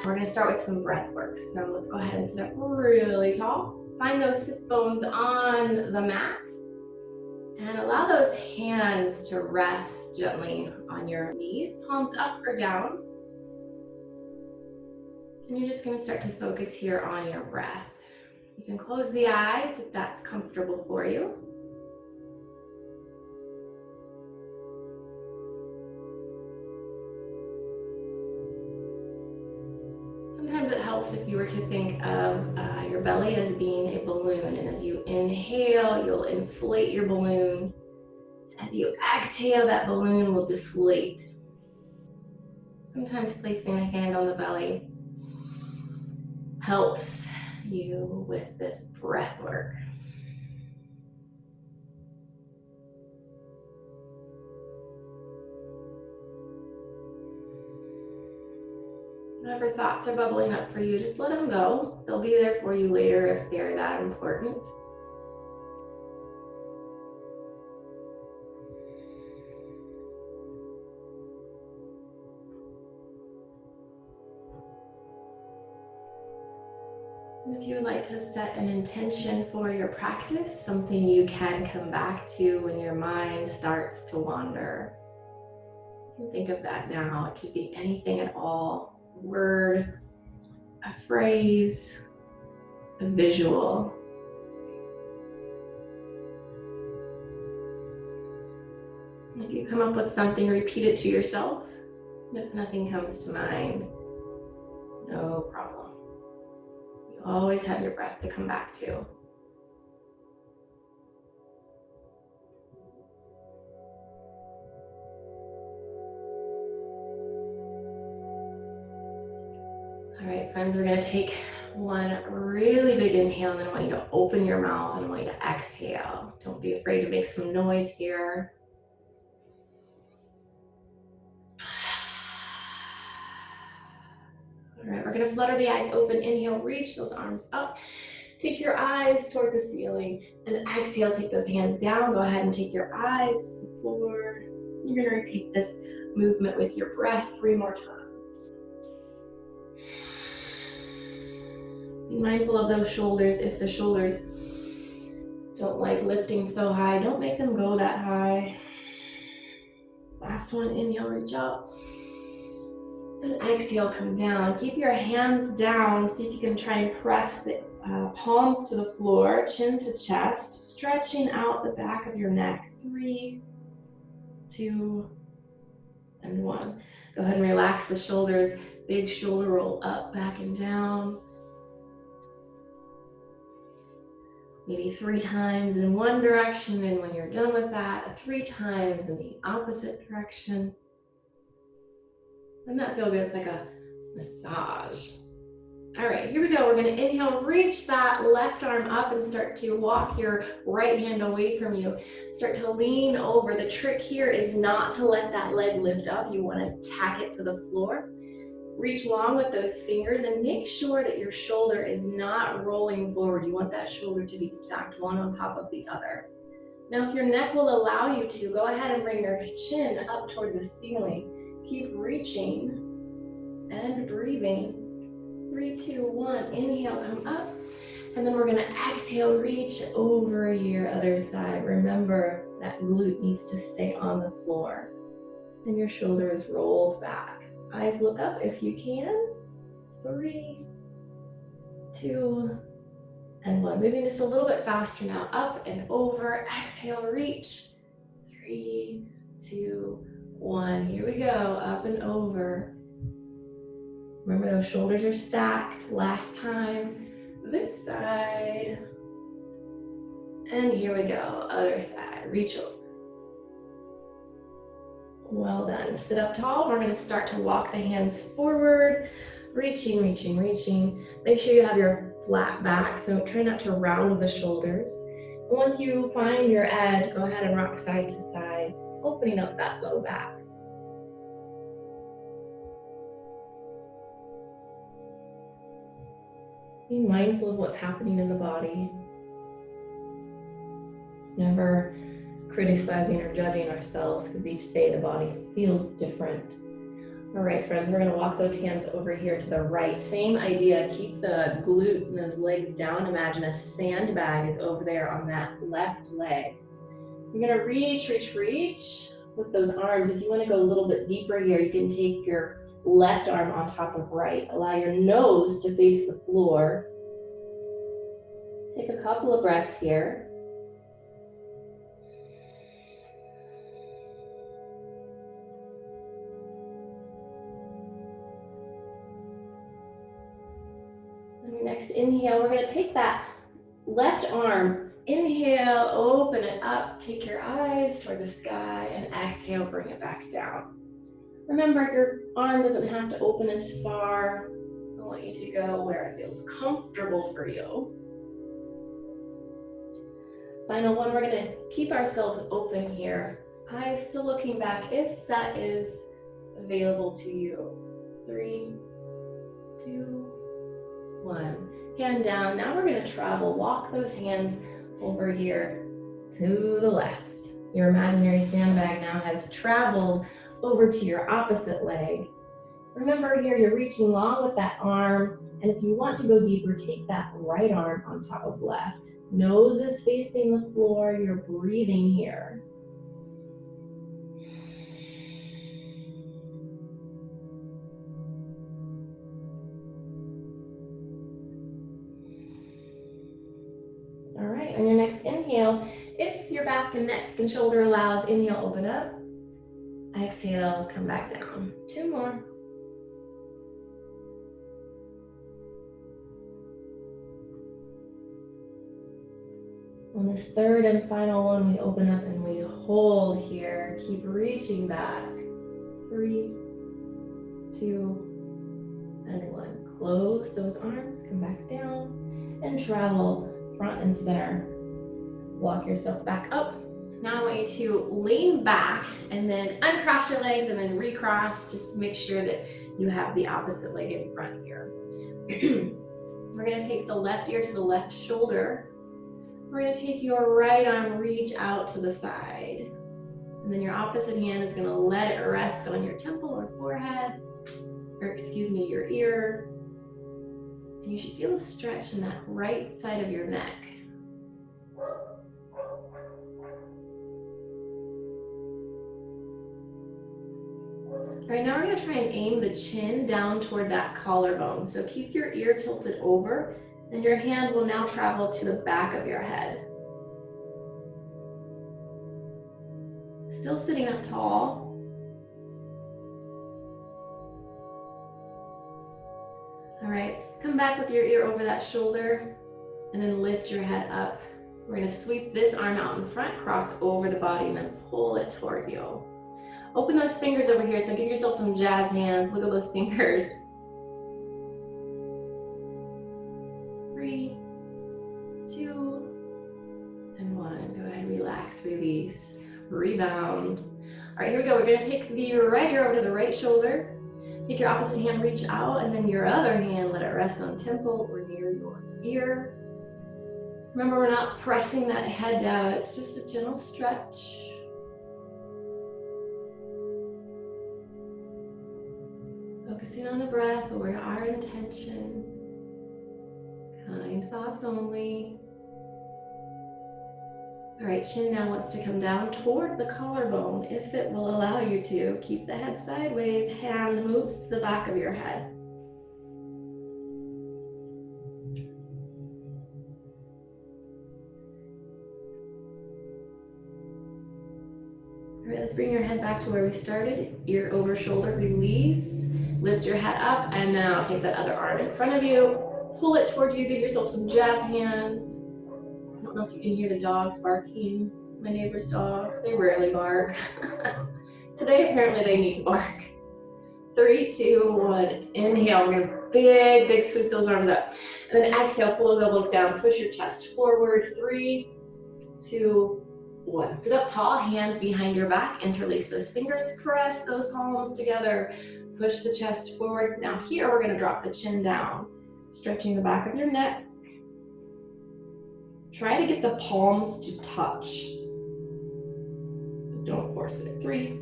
We're gonna start with some breath work. So let's go ahead and sit up really tall. Find those sits bones on the mat. And allow those hands to rest gently on your knees, palms up or down. And you're just gonna start to focus here on your breath. You can close the eyes if that's comfortable for you. Sometimes it helps if you were to think of your belly as being a balloon, and as you inhale, you'll inflate your balloon. As you exhale, that balloon will deflate. Sometimes placing a hand on the belly helps you with this breath work. Whatever thoughts are bubbling up for you, just let them go. They'll be there for you later if they're that important. If you would like to set an intention for your practice, something you can come back to when your mind starts to wander, you can think of that now. It could be anything at all. A word, a phrase, a visual. If you come up with something, repeat it to yourself. And if nothing comes to mind, no problem. You always have your breath to come back to. All right, friends, we're gonna take one really big inhale, and then I want you to open your mouth and I want you to exhale. Don't be afraid to make some noise here. All right, we're gonna flutter the eyes open. Inhale, reach those arms up. Take your eyes toward the ceiling, and exhale, take those hands down. Go ahead and take your eyes to the floor. You're gonna repeat this movement with your breath 3 more times. Be mindful of those shoulders. If the shoulders don't like lifting so high, don't make them go that high. Last one, inhale, reach up. And exhale, come down. Keep your hands down. See if you can try and press the palms to the floor, chin to chest, stretching out the back of your neck. 3, 2, and 1. Go ahead and relax the shoulders. Big shoulder roll up, back and down. Maybe 3 times in one direction, and when you're done with that, 3 times in the opposite direction. Doesn't that feel good? It's like a massage. All right, here we go. We're gonna inhale, reach that left arm up and start to walk your right hand away from you. Start to lean over. The trick here is not to let that leg lift up. You wanna tack it to the floor. Reach long with those fingers and make sure that your shoulder is not rolling forward. You want that shoulder to be stacked one on top of the other. Now, if your neck will allow you to, go ahead and bring your chin up toward the ceiling. Keep reaching and breathing. 3, 2, 1, inhale, come up. And then we're gonna exhale, reach over your other side. Remember that glute needs to stay on the floor. And your shoulder is rolled back. Eyes look up if you can. 3, 2, and 1. Moving just a little bit faster now. Up and over, exhale, reach. 3, 2, 1. Here we go, up and over. Remember those shoulders are stacked. Last time, this side. And here we go, other side, reach over. Well done. Sit up tall. We're going to start to walk the hands forward, reaching, reaching, reaching. Make sure you have your flat back, so try not to round the shoulders. And once you find your edge, go ahead and rock side to side, opening up that low back. Be mindful of what's happening in the body. Never criticizing or judging ourselves, because each day the body feels different. All right, friends, we're gonna walk those hands over here to the right. Same idea, keep the glute and those legs down. Imagine a sandbag is over there on that left leg. You're gonna reach, reach, reach with those arms. If you wanna go a little bit deeper here, you can take your left arm on top of right. Allow your nose to face the floor. Take a couple of breaths here. On your next inhale, we're gonna take that left arm, inhale, open it up, take your eyes toward the sky, and exhale, bring it back down. Remember, your arm doesn't have to open as far. I want you to go where it feels comfortable for you. Final one, we're gonna keep ourselves open here. Eyes still looking back if that is available to you. 3, 2, 1. Hand down. Now we're gonna travel. Walk those hands over here to the left. Your imaginary sandbag now has traveled over to your opposite leg. Remember here, you're reaching long with that arm, and if you want to go deeper, take that right arm on top of left. Nose is facing the floor, you're breathing here. All right, on your next inhale, if your back and neck and shoulder allows, inhale, open up. Exhale, come back down. 2 more. On this third and final one, we open up and we hold here. Keep reaching back. 3, 2, and 1. Close those arms, come back down, and travel front and center. Walk yourself back up. Now I want you to lean back and then uncross your legs and then recross. Just make sure that you have the opposite leg in front here. We're gonna take the left ear to the left shoulder. We're gonna take your right arm, reach out to the side. And then your opposite hand is gonna let it rest on your temple or forehead, or excuse me, your ear. And you should feel a stretch in that right side of your neck. All right, now we're gonna try and aim the chin down toward that collarbone. So keep your ear tilted over, and your hand will now travel to the back of your head. Still sitting up tall. All right, come back with your ear over that shoulder, and then lift your head up. We're gonna sweep this arm out in front, cross over the body, and then pull it toward you. Open those fingers over here, so give yourself some jazz hands. Look at those fingers. 3, 2, and 1. Go ahead, relax, release, rebound. All right, here we go. We're gonna take the right ear over to the right shoulder. Take your opposite hand, reach out, and then your other hand, let it rest on temple or near your ear. Remember, we're not pressing that head down. It's just a gentle stretch. Focusing on the breath or our intention. Kind thoughts only. All right, chin now wants to come down toward the collarbone. If it will allow you to, keep the head sideways. Hand moves to the back of your head. All right, let's bring your head back to where we started. Ear over shoulder, release. Lift your head up, and now take that other arm in front of you. Pull it toward you, give yourself some jazz hands. I don't know if you can hear the dogs barking. My neighbor's dogs, they rarely bark. Today, apparently they need to bark. 3, 2, 1, inhale. We're gonna big sweep those arms up. And then exhale, pull those elbows down, push your chest forward. 3, 2, 1. Sit up tall, hands behind your back, interlace those fingers, press those palms together. Push the chest forward. Now here, we're gonna drop the chin down, stretching the back of your neck. Try to get the palms to touch. Don't force it. 3,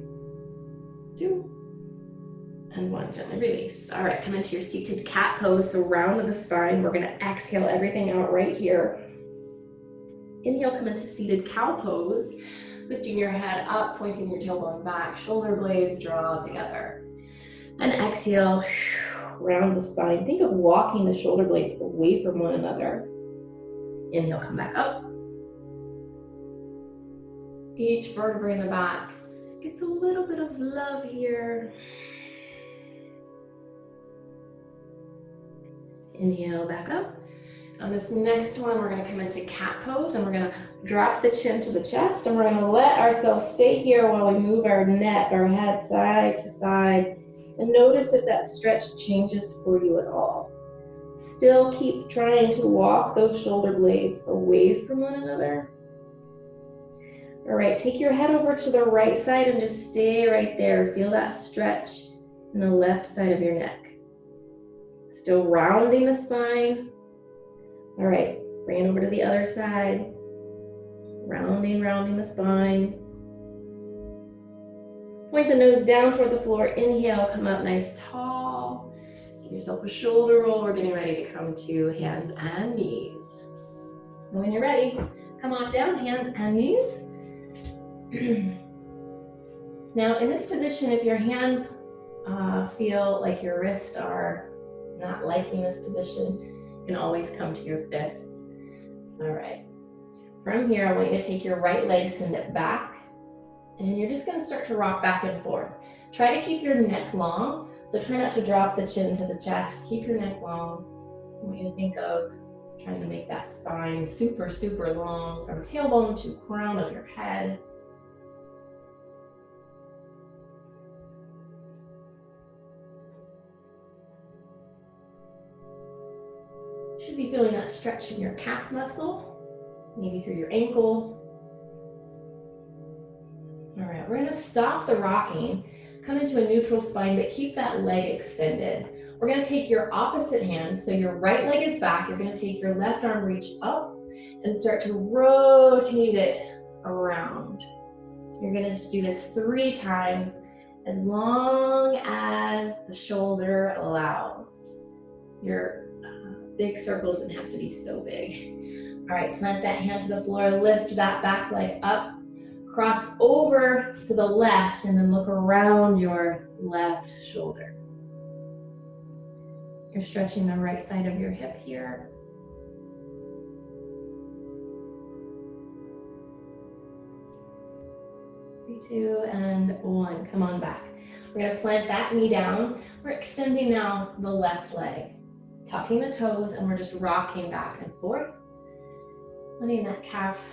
2, And one, gently release. All right, come into your seated cat pose, so round the spine. We're gonna exhale everything out right here. Inhale, come into seated cow pose, lifting your head up, pointing your tailbone back, shoulder blades draw together. And exhale, round the spine. Think of walking the shoulder blades away from one another. Inhale, come back up. Each vertebrae in the back gets a little bit of love here. Inhale, back up. On this next one, we're going to come into cat pose, and we're going to drop the chin to the chest, and we're going to let ourselves stay here while we move our neck, our head side to side, and notice if that stretch changes for you at all. Still keep trying to walk those shoulder blades away from one another. All right, take your head over to the right side and just stay right there. Feel that stretch in the left side of your neck. Still rounding the spine. All right, bring it over to the other side. Rounding the spine. Point the nose down toward the floor. Inhale, come up nice tall. Give yourself a shoulder roll. We're getting ready to come to hands and knees. And when you're ready, come on down, hands and knees. Now in this position, if your hands feel like your wrists are not liking this position, you can always come to your fists. All right. From here, I want you to take your right leg, send it back, and you're just going to start to rock back and forth. Try to keep your neck long, so try not to drop the chin to the chest. Keep your neck long. I want you to think of trying to make that spine super, super long from tailbone to crown of your head. You should be feeling that stretch in your calf muscle, maybe through your ankle. All right, we're gonna stop the rocking, come into a neutral spine, but keep that leg extended. We're gonna take your opposite hand, so your right leg is back, you're gonna take your left arm, reach up, and start to rotate it around. You're gonna just do this 3 times, as long as the shoulder allows. Your big circle doesn't have to be so big. All right, plant that hand to the floor, lift that back leg up, cross over to the left, and then look around your left shoulder. You're stretching the right side of your hip here. Three, 2, and 1. Come on back. We're going to plant that knee down. We're extending now the left leg, tucking the toes, and we're just rocking back and forth. Letting that calf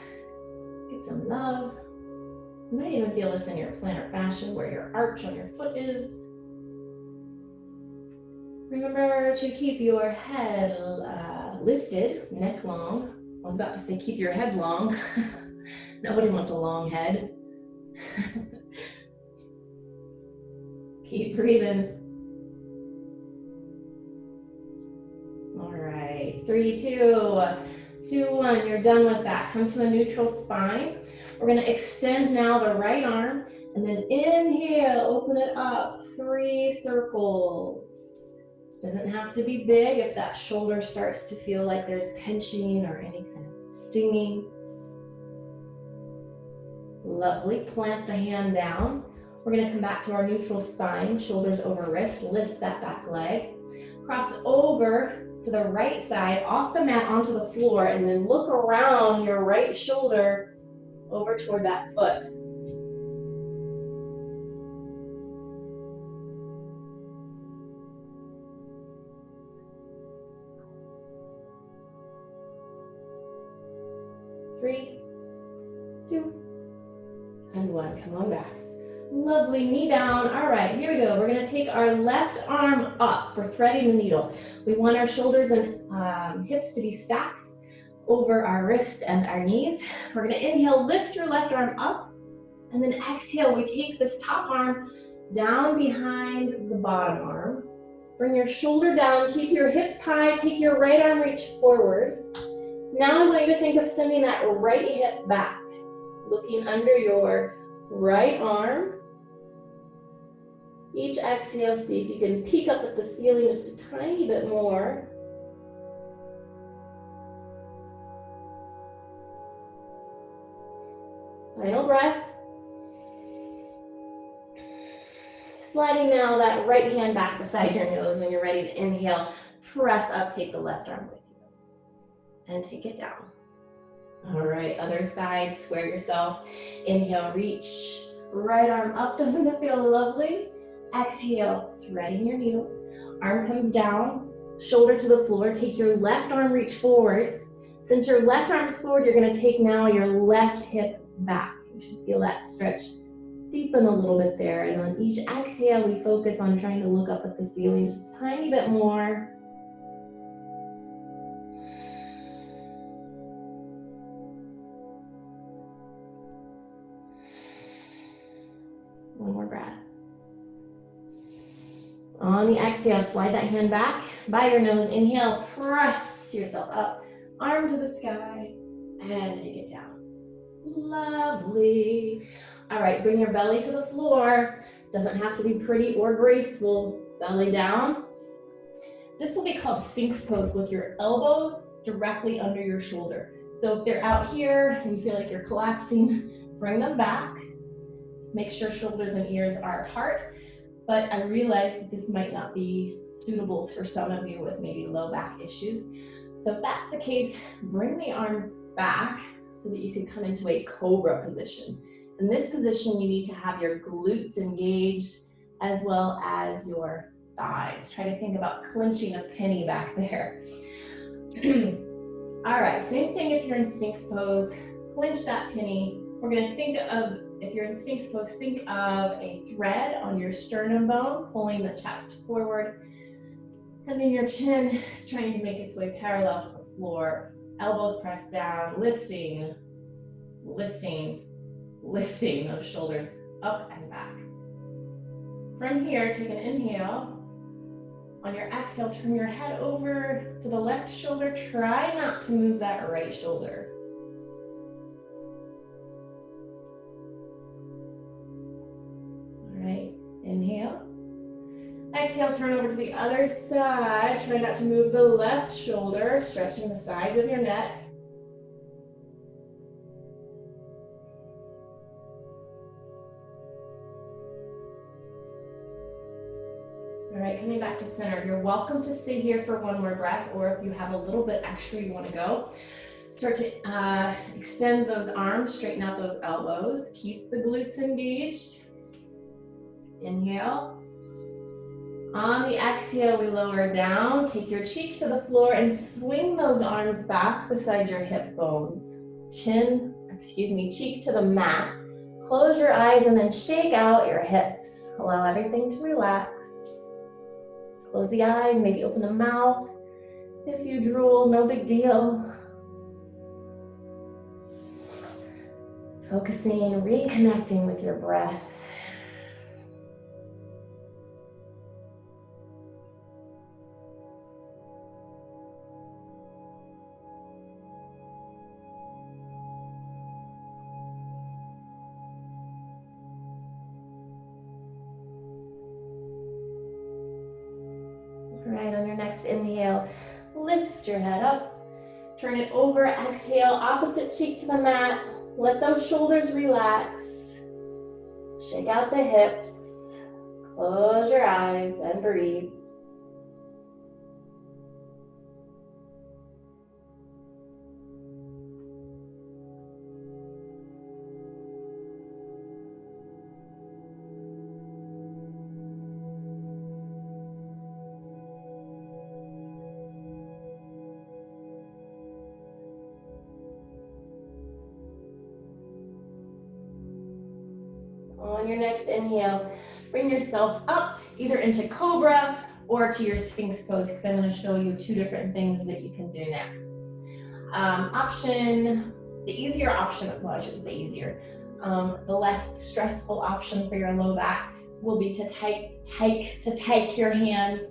get some love. You might even feel this in your plantar fascia where your arch on your foot is. Remember to keep your head lifted, neck long. I was about to say keep your head long. Nobody wants a long head. Keep breathing. All right, 3, 2, 1, you're done with that. Come to a neutral spine. We're gonna extend now the right arm, and then inhale, open it up, 3 circles. Doesn't have to be big if that shoulder starts to feel like there's pinching or any kind of stinging. Lovely, plant the hand down. We're gonna come back to our neutral spine, shoulders over wrist, lift that back leg. Cross over to the right side, off the mat onto the floor, and then look around your right shoulder over toward that foot. Three, 2, and 1. Come on back. Lovely, knee down. All right, here we go. We're gonna take our left arm up for threading the needle. We want our shoulders and hips to be stacked over our wrist and our knees. We're gonna inhale, lift your left arm up, and then exhale, we take this top arm down behind the bottom arm. Bring your shoulder down, keep your hips high, take your right arm, reach forward. Now I want you to think of sending that right hip back, looking under your right arm. Each exhale, see if you can peek up at the ceiling just a tiny bit more. Final breath. Sliding now that right hand back beside your nose when you're ready to inhale. Press up, take the left arm with you. And take it down. All right, other side, square yourself. Inhale, reach. Right arm up, doesn't it feel lovely? Exhale, threading your needle. Arm comes down, shoulder to the floor. Take your left arm, reach forward. Since your left arm is forward, you're gonna take now your left hip back. You should feel that stretch deepen a little bit there. And on each exhale, we focus on trying to look up at the ceiling just a tiny bit more. One more breath. On the exhale, slide that hand back by your nose. Inhale, press yourself up, arm to the sky, and take it down. Lovely. All right, bring your belly to the floor. Doesn't have to be pretty or graceful. Belly down. This will be called Sphinx pose with your elbows directly under your shoulder. So if they're out here and you feel like you're collapsing, bring them back. Make sure shoulders and ears are apart. But I realize that this might not be suitable for some of you with maybe low back issues. So if that's the case, bring the arms back so that you can come into a cobra position. In this position, you need to have your glutes engaged as well as your thighs. Try to think about clenching a penny back there. All right, same thing if you're in Sphinx pose. Clench that penny. We're gonna think of, if you're in Sphinx pose, think of a thread on your sternum bone, pulling the chest forward. And then your chin is trying to make its way parallel to the floor. Elbows pressed down, lifting, lifting, lifting those shoulders up and back. From here, take an inhale. On your exhale, turn your head over to the left shoulder. Try not to move that right shoulder. All right, inhale. Exhale, turn over to the other side. Try not to move the left shoulder, stretching the sides of your neck. All right, coming back to center. You're welcome to stay here for one more breath, or if you have a little bit extra you want to go, start to extend those arms, straighten out those elbows. Keep the glutes engaged. Inhale. On the exhale, we lower down. Take your cheek to the floor and swing those arms back beside your hip bones. Cheek to the mat. Close your eyes and then shake out your hips. Allow everything to relax. Close the eyes, maybe open the mouth. If you drool, no big deal. Focusing, reconnecting with your breath. Right, on your next inhale, lift your head up, turn it over, exhale, opposite cheek to the mat, let those shoulders relax, shake out the hips, close your eyes and breathe. On your next inhale, bring yourself up either into Cobra or to your Sphinx pose, because I'm going to show you two different things that you can do next. The easier option, well, I shouldn't say easier, the less stressful option for your low back will be to take your hands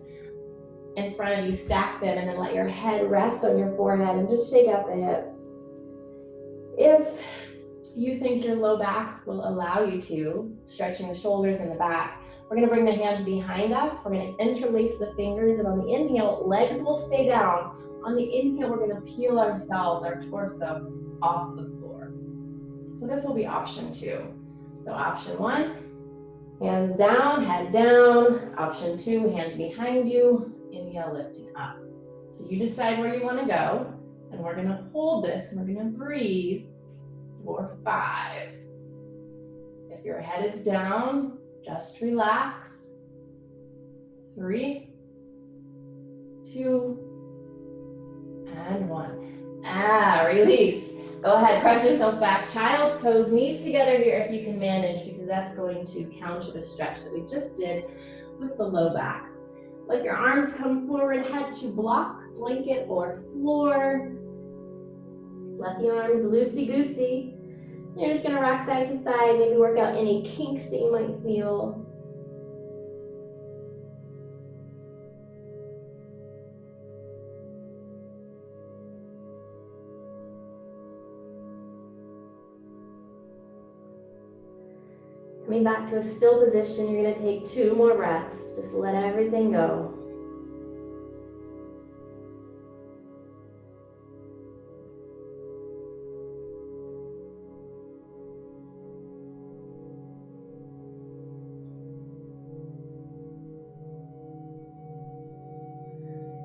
in front of you, stack them, and then let your head rest on your forehead and just shake out the hips. If you think your low back will allow you to, stretching the shoulders and the back. We're gonna bring the hands behind us. We're gonna interlace the fingers, and on the inhale, legs will stay down. On the inhale, we're gonna peel ourselves, our torso, off the floor. So this will be option 2. So option 1, hands down, head down. Option 2, hands behind you, inhale, lifting up. So you decide where you wanna go, and we're gonna hold this, and we're gonna breathe for 5. If your head is down, just relax. 3, 2, and 1. Release. Go ahead, press yourself back. Child's pose, knees together here if you can manage, because that's going to counter the stretch that we just did with the low back. Let your arms come forward, head to block, blanket, or floor. Let the arms loosey-goosey. You're just gonna rock side to side, maybe work out any kinks that you might feel. Coming back to a still position, you're gonna take 2 more breaths. Just let everything go.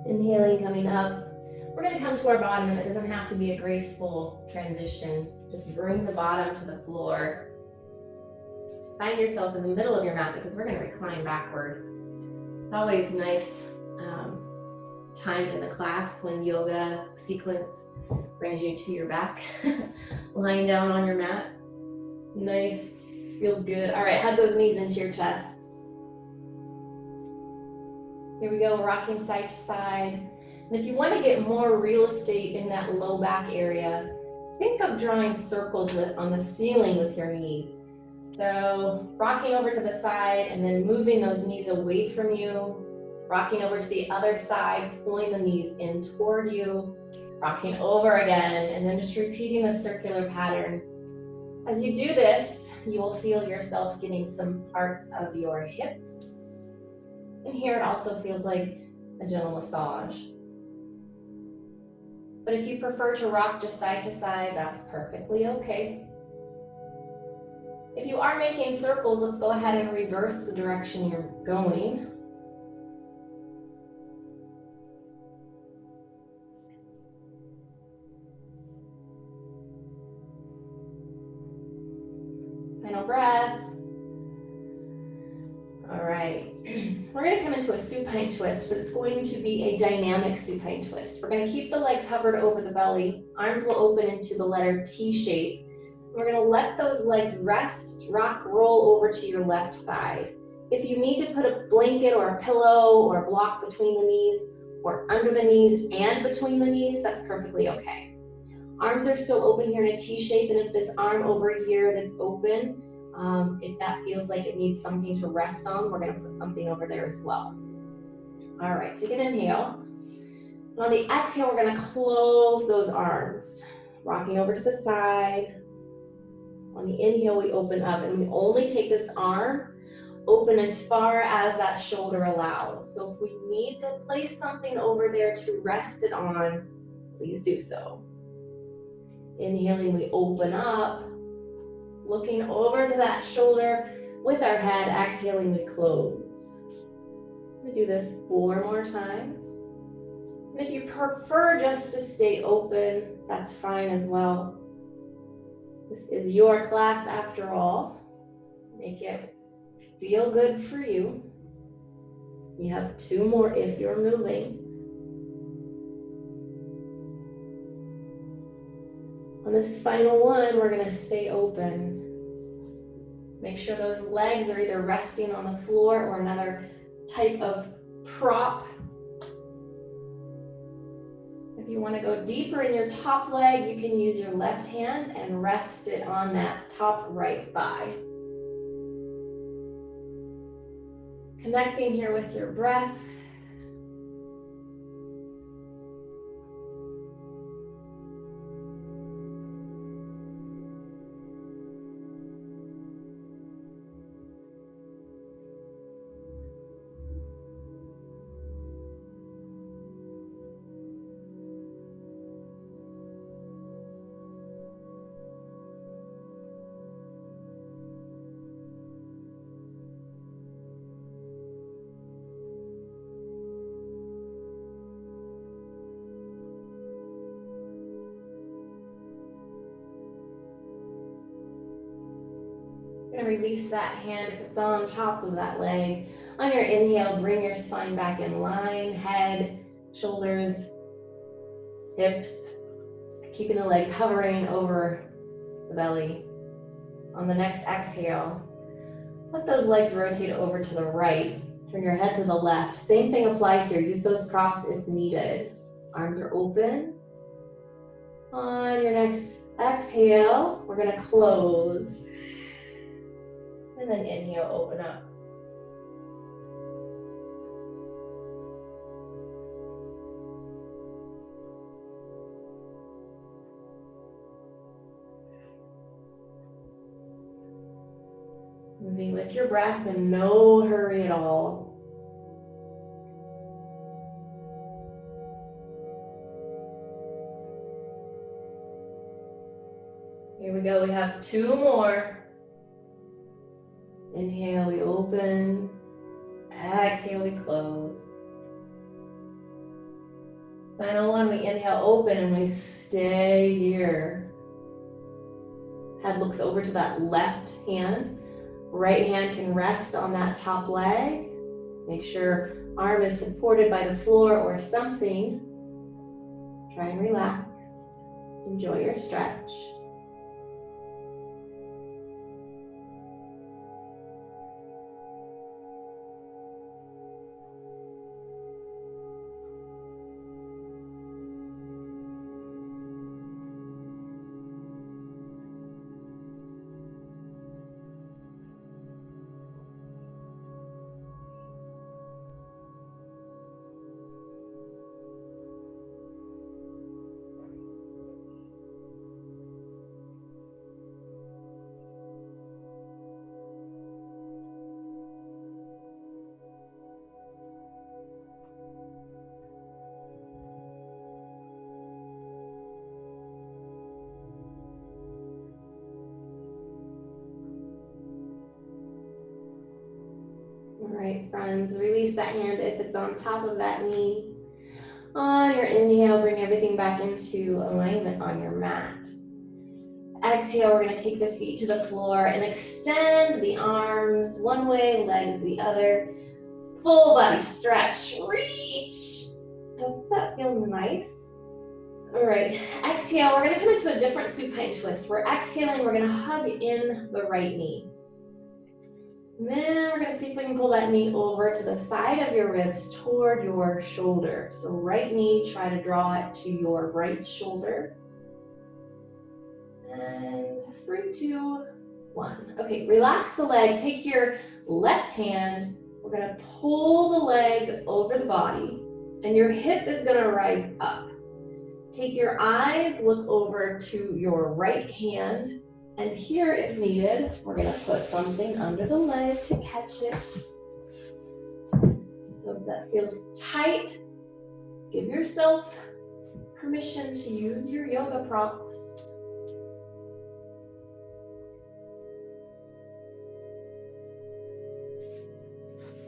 Inhaling, coming up. We're gonna come to our bottom, and it doesn't have to be a graceful transition. Just bring the bottom to the floor. Find yourself in the middle of your mat, because we're gonna recline backward. It's always nice time in the class when yoga sequence brings you to your back. Lying down on your mat. Nice, feels good. All right, hug those knees into your chest. Here we go, rocking side to side. And if you want to get more real estate in that low back area, think of drawing circles on the ceiling with your knees. So rocking over to the side and then moving those knees away from you. Rocking over to the other side, pulling the knees in toward you. Rocking over again, and then just repeating the circular pattern. As you do this, you will feel yourself getting some parts of your hips. And here it also feels like a gentle massage. But if you prefer to rock just side to side, that's perfectly okay. If you are making circles, let's go ahead and reverse the direction you're going. Final breath. All right, we're gonna come into a supine twist, but it's going to be a dynamic supine twist. We're gonna keep the legs hovered over the belly. Arms will open into the letter T shape. We're gonna let those legs rest, rock, roll over to your left side. If you need to put a blanket or a pillow or a block between the knees or under the knees and between the knees, that's perfectly okay. Arms are still open here in a T shape, and if this arm over here that's open, if that feels like it needs something to rest on, we're gonna put something over there as well. All right, take an inhale. And on the exhale, we're gonna close those arms, rocking over to the side. On the inhale, we open up, and we only take this arm open as far as that shoulder allows. So if we need to place something over there to rest it on, please do so. Inhaling, we open up, looking over to that shoulder with our head. Exhaling, we close. We do this 4 more times. And if you prefer just to stay open, that's fine as well. This is your class after all. Make it feel good for you. You have 2 more if you're moving. On this final one, we're gonna stay open. Make sure those legs are either resting on the floor or another type of prop. If you want to go deeper in your top leg, you can use your left hand and rest it on that top right thigh. Connecting here with your breath. release that hand if it's on top of that leg. On your inhale, bring your spine back in line, head, shoulders, hips, keeping the legs hovering over the belly. On the next exhale, let those legs rotate over to the right. Turn your head to the left. Same thing applies here. Use those props if needed. Arms are open. On your next exhale, we're going to close. And then inhale, open up. Moving with your breath and no hurry at all. Here we go, we have 2 more. Inhale, we open. Exhale, we close. Final one, we inhale, open, and we stay here. Head looks over to that left hand. Right hand can rest on that top leg. Make sure arm is supported by the floor or something. Try and relax. Enjoy your stretch. All right, friends, release that hand if it's on top of that knee. On your inhale, bring everything back into alignment on your mat. Exhale, we're going to take the feet to the floor and extend the arms one way, legs the other. Full body stretch, reach. Doesn't that feel nice? All right, exhale, we're going to come into a different supine twist. We're exhaling, we're going to hug in the right knee. And then we're going to see if we can pull that knee over to the side of your ribs toward your shoulder. So right knee, try to draw it to your right shoulder. And 3, 2, 1. Okay, relax the leg. Take your left hand. We're going to pull the leg over the body. And your hip is going to rise up. Take your eyes, look over to your right hand. And here, if needed, we're going to put something under the leg to catch it. So if that feels tight, give yourself permission to use your yoga props.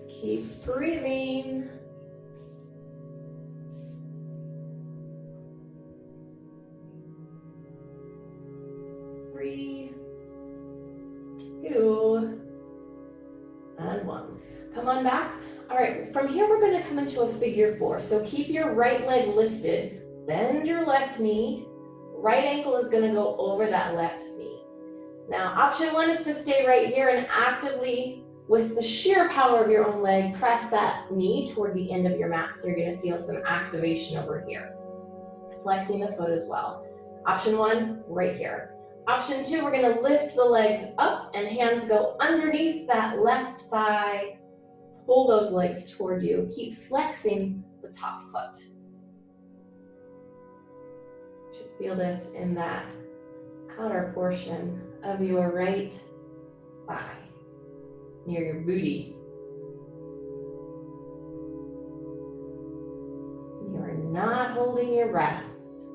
Keep breathing. Three, 2, and 1. Come on back. All right, from here we're going to come into a figure 4. So keep your right leg lifted, bend your left knee, right ankle is going to go over that left knee. Now, option 1 is to stay right here and actively, with the sheer power of your own leg, press that knee toward the end of your mat. So you're going to feel some activation over here. Flexing the foot as well. Option 1, right here. Option 2, we're going to lift the legs up and hands go underneath that left thigh. Pull those legs toward you. Keep flexing the top foot. You should feel this in that outer portion of your right thigh, near your booty. You are not holding your breath.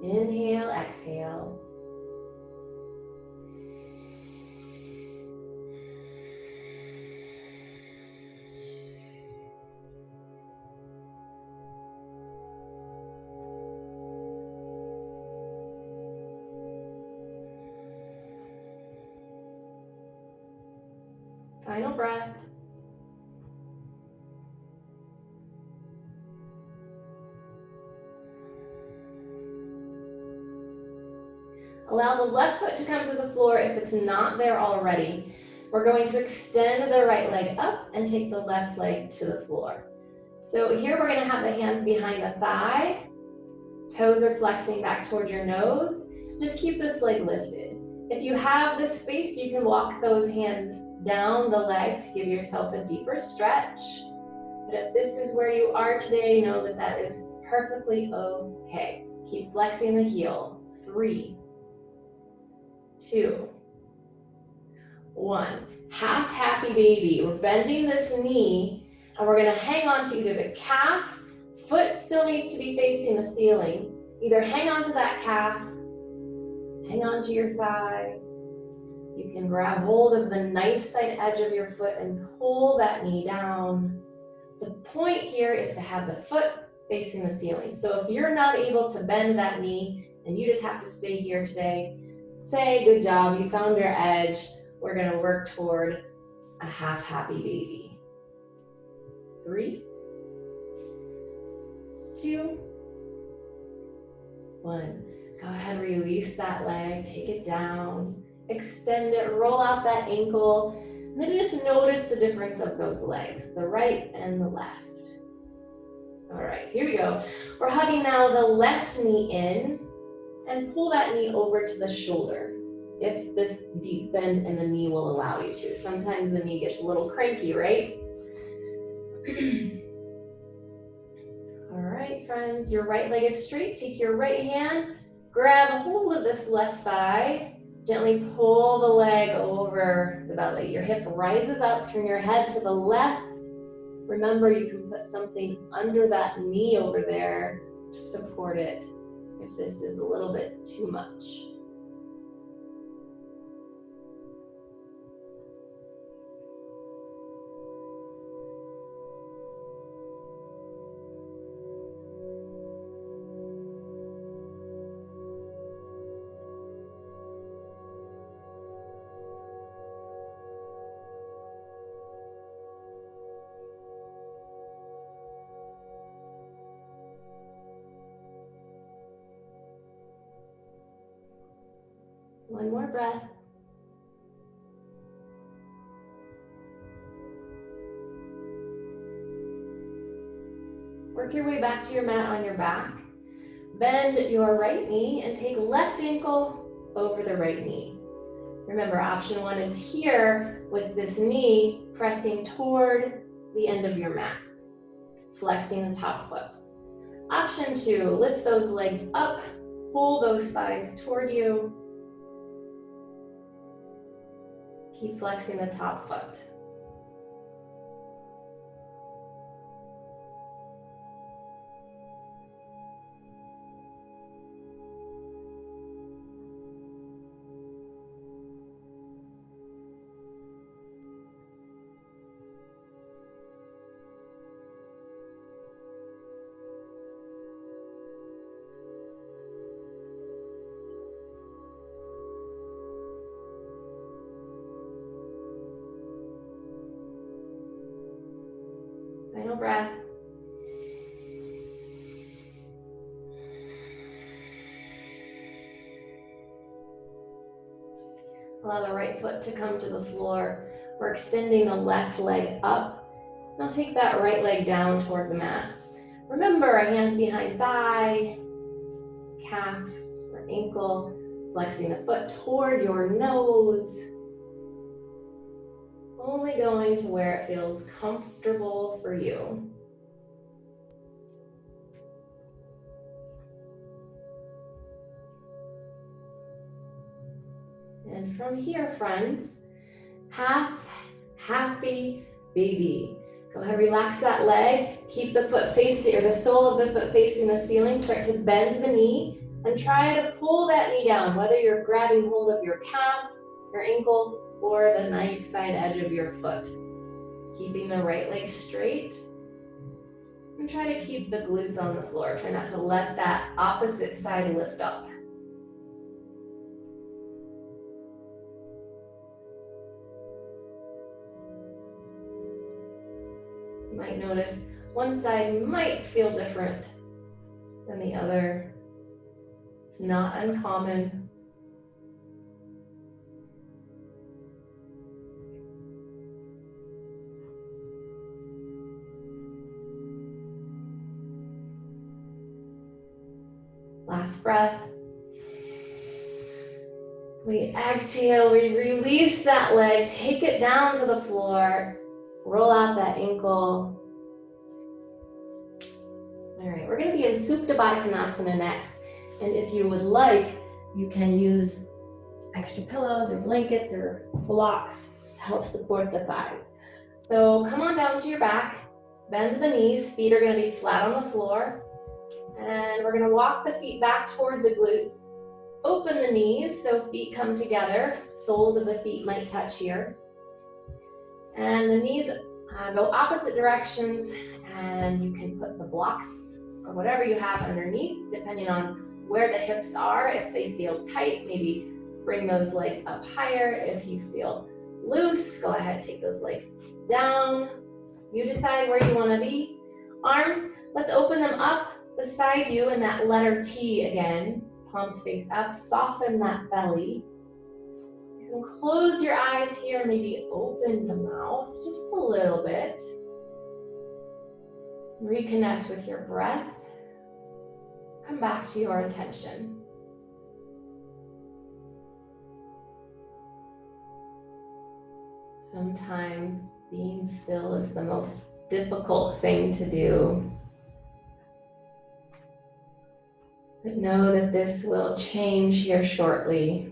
Inhale, exhale. Final breath. Allow the left foot to come to the floor if it's not there already. We're going to extend the right leg up and take the left leg to the floor. So here we're going to have the hands behind the thigh. Toes are flexing back towards your nose. Just keep this leg lifted. If you have the space, you can walk those hands down the leg to give yourself a deeper stretch. But if this is where you are today, know that that is perfectly okay. Keep flexing the heel. 3, 2, 1. Half happy baby. We're bending this knee and we're going to hang on to either the calf, foot still needs to be facing the ceiling. Either hang on to that calf, hang on to your thigh. You can grab hold of the knife side edge of your foot and pull that knee down. The point here is to have the foot facing the ceiling. So if you're not able to bend that knee and you just have to stay here today, say good job, you found your edge. We're going to work toward a half happy baby. 3, 2, 1. Go ahead, release that leg, take it down, extend it, roll out that ankle, and then just notice the difference of those legs, the right and the left. All right, here we go. We're hugging now the left knee in and pull that knee over to the shoulder if this deep bend in the knee will allow you to. Sometimes the knee gets a little cranky, right? All right, friends, your right leg is straight. Take your right hand, grab hold of this left thigh, gently pull the leg over the belly. Your hip rises up, turn your head to the left. Remember, you can put something under that knee over there to support it if this is a little bit too much. One more breath. Work your way back to your mat on your back. Bend your right knee and take left ankle over the right knee. Remember, option 1 is here with this knee pressing toward the end of your mat, flexing the top foot. Option 2, lift those legs up, pull those thighs toward you. Keep flexing the top foot. Final breath. Allow the right foot to come to the floor. We're extending the left leg up. Now take that right leg down toward the mat. Remember, hands behind thigh, calf or ankle, flexing the foot toward your nose. Only going to where it feels comfortable for you. And from here, friends, half happy baby. Go ahead, relax that leg. Keep the foot facing, or the sole of the foot facing the ceiling. Start to bend the knee and try to pull that knee down, whether you're grabbing hold of your calf, your ankle, or the knife side edge of your foot. Keeping the right leg straight. And try to keep the glutes on the floor. Try not to let that opposite side lift up. You might notice one side might feel different than the other. It's not uncommon. Last breath. We exhale, we release that leg, take it down to the floor, roll out that ankle. All right, we're gonna be in Supta Baddha Konasana next. And if you would like, you can use extra pillows or blankets or blocks to help support the thighs. So come on down to your back, bend the knees, feet are gonna be flat on the floor. And we're gonna walk the feet back toward the glutes. Open the knees so feet come together. Soles of the feet might touch here. And the knees go opposite directions, and you can put the blocks or whatever you have underneath, depending on where the hips are. If they feel tight, maybe bring those legs up higher. If you feel loose, go ahead, take those legs down. You decide where you want to be. Arms, let's open them up beside you in that letter T again. Palms face up, soften that belly. You can close your eyes here, maybe open the mouth just a little bit. Reconnect with your breath. Come back to your intention. Sometimes being still is the most difficult thing to do. But know that this will change here shortly.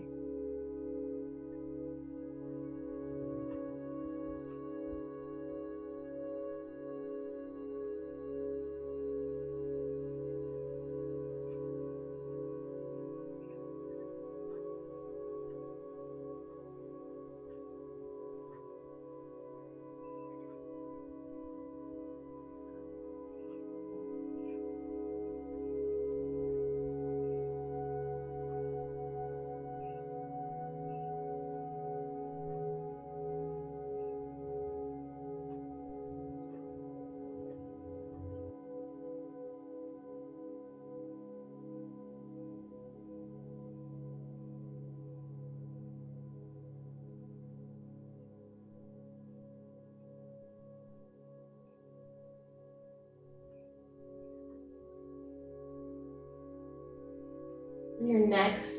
Your next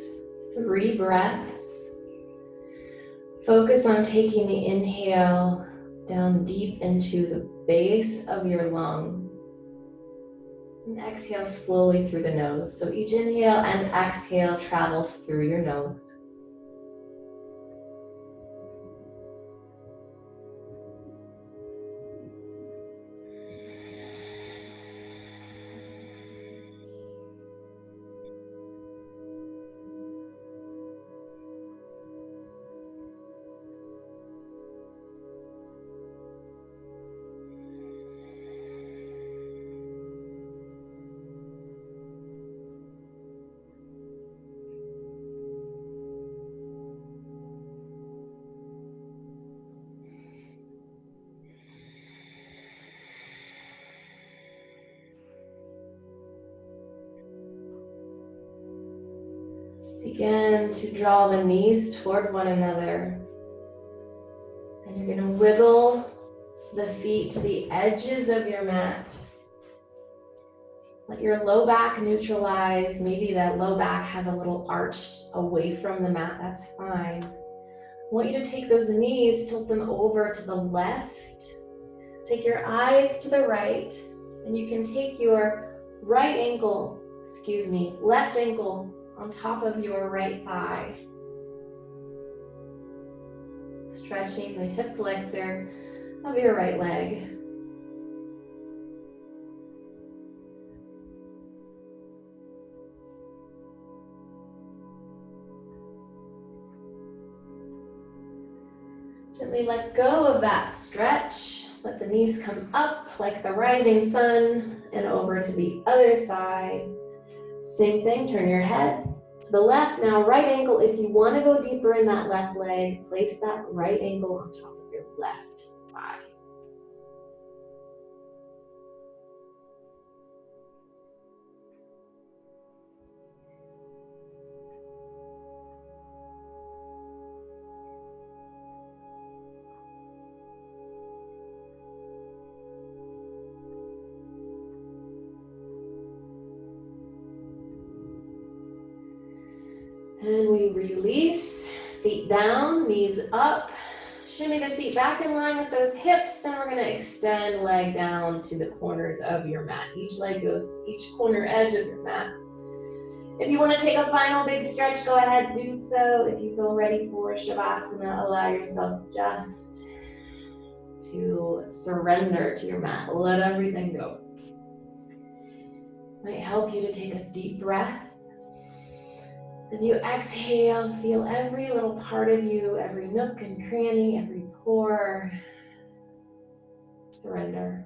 3 breaths, focus on taking the inhale down deep into the base of your lungs. And exhale slowly through the nose. So each inhale and exhale travels through your nose. Begin to draw the knees toward one another. And you're going to wiggle the feet to the edges of your mat. Let your low back neutralize. Maybe that low back has a little arched away from the mat. That's fine. I want you to take those knees, tilt them over to the left. Take your eyes to the right. And you can take your left ankle on top of your right thigh. Stretching the hip flexor of your right leg. Gently let go of that stretch. Let the knees come up like the rising sun and over to the other side. Same thing, turn your head to the left. Now right ankle, if you want to go deeper in that left leg, place that right ankle on top of your left thigh. And we release, feet down, knees up. Shimmy the feet back in line with those hips, and we're gonna extend leg down to the corners of your mat. Each leg goes to each corner edge of your mat. If you wanna take a final big stretch, go ahead, do so. If you feel ready for Shavasana, allow yourself just to surrender to your mat. Let everything go. Might help you to take a deep breath. As you exhale, feel every little part of you, every nook and cranny, every pore. Surrender.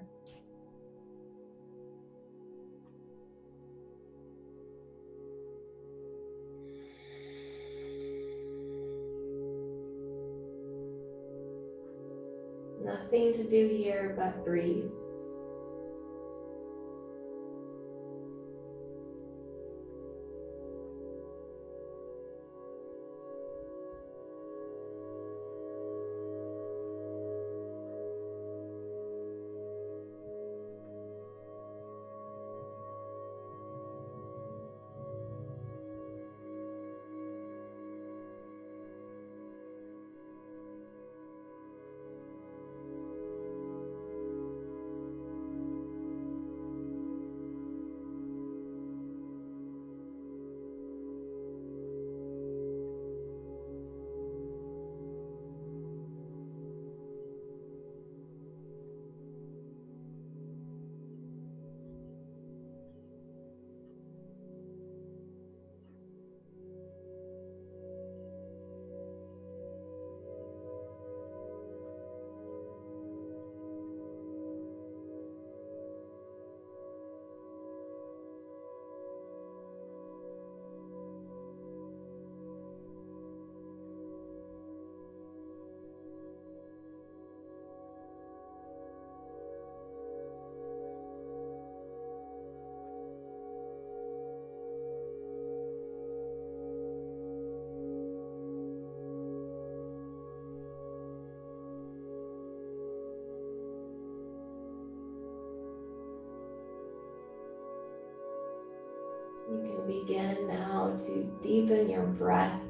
Nothing to do here but breathe. You can begin now to deepen your breath.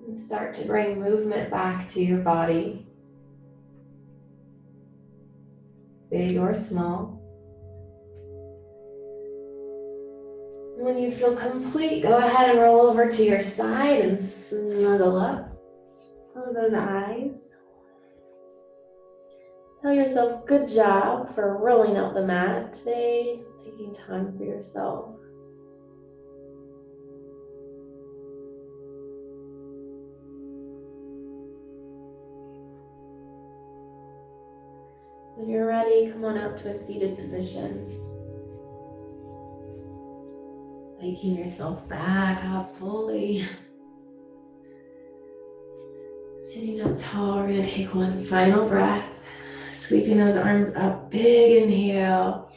And start to bring movement back to your body, big or small. And when you feel complete, go ahead and roll over to your side and snuggle up. Close those eyes. Tell yourself, good job for rolling out the mat today, taking time for yourself. When you're ready, come on out to a seated position. Waking yourself back up fully. Sitting up tall, we're gonna take one final breath. Sweeping those arms up, big inhale.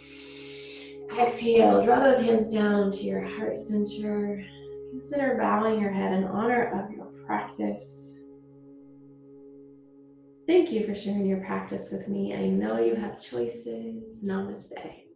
Exhale, draw those hands down to your heart center. Consider bowing your head in honor of your practice. Thank you for sharing your practice with me. I know you have choices. Namaste.